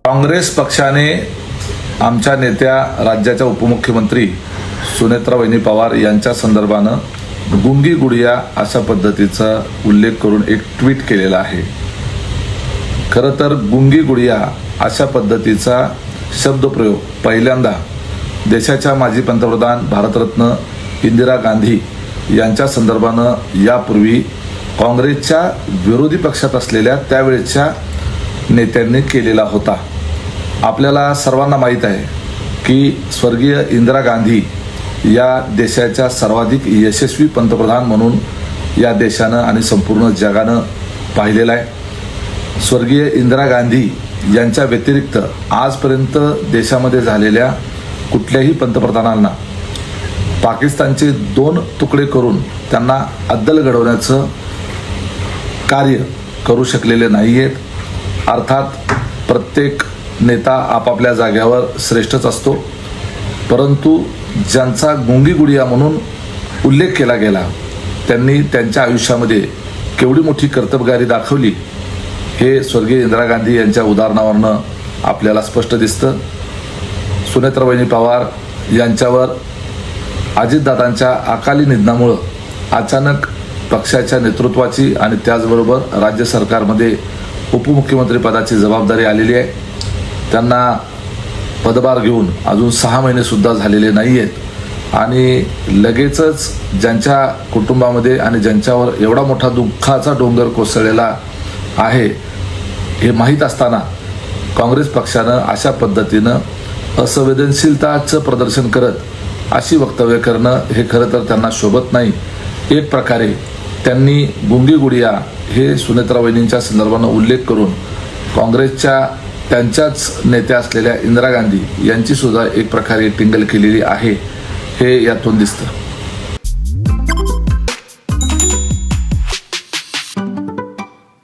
काँग्रेस पक्षाने आमच्या नेत्या राज्याच्या उपमुख्यमंत्री सुनेत्रावहिनी पवार यांच्या संदर्भानं गुंगी गुडिया अशा पद्धतीचा उल्लेख करून एक ट्विट केलेला आहे। खरं तर गुंगी गुडिया अशा पद्धतीचा शब्दप्रयोग पहिल्यांदा देशाच्या माजी पंतप्रधान भारतरत्न इंदिरा गांधी यांच्या संदर्भानं यापूर्वी काँग्रेसच्या विरोधी पक्षात असलेल्या त्यावेळेच्या नेत्यांनी केलेला होता। आपल्याला सर्वांना माहीत आहे की स्वर्गीय इंदिरा गांधी या देशाच्या सर्वाधिक यशस्वी पंतप्रधान म्हणून या देशानं आणि संपूर्ण जगानं पाहिलेलं आहे। स्वर्गीय इंदिरा गांधी यांच्या व्यतिरिक्त आजपर्यंत देशामध्ये झालेल्या कुठल्याही पंतप्रधानांना पाकिस्तानचे 2 तुकडे करून त्यांना अद्दल घडवण्याचं कार्य करू शकलेले नाही आहेत। अर्थात प्रत्येक नेता आपापल्या जाग्यावर श्रेष्ठच असतो, परंतु ज्यांचा गुंगी गुडिया म्हणून उल्लेख केला गेला त्यांनी त्यांच्या आयुष्यामध्ये केवढी मोठी कर्तबगारी दाखवली हे स्वर्गीय इंदिरा गांधी यांच्या उदाहरणावरनं आपल्याला स्पष्ट दिसतं। सुनेत्रावहिनी पवार यांच्यावर अजितदादांच्या अकाली निधनामुळं अचानक पक्षाच्या नेतृत्वाची आणि त्याचबरोबर राज्य सरकारमध्ये उपमुख्यमंत्री पदाची जबाबदारी आलेली आहे। त्यांना पदभार घेऊन अजून 6 महिने सुद्धा झालेले नाही आहेत आणि लगेचच ज्यांच्या कुटुंबामध्ये आणि ज्यांच्यावर एवढा मोठा दुःखाचा डोंगर कोसळलेला आहे हे माहीत असताना काँग्रेस पक्षानं अशा पद्धतीनं असंवेदनशीलताचं प्रदर्शन करत अशी वक्तव्य करणं हे खरं तर त्यांना शोभत नाही। एक प्रकारे त्यांनी गुंगी गुडिया हे सुनेत्रावहिनींच्या संदर्भानं उल्लेख करून काँग्रेसच्या त्यांच्याच नेत्या असलेल्या इंदिरा गांधी यांची सुद्धा एक प्रकारे टिंगल केलेली आहे हे यातून दिसतं।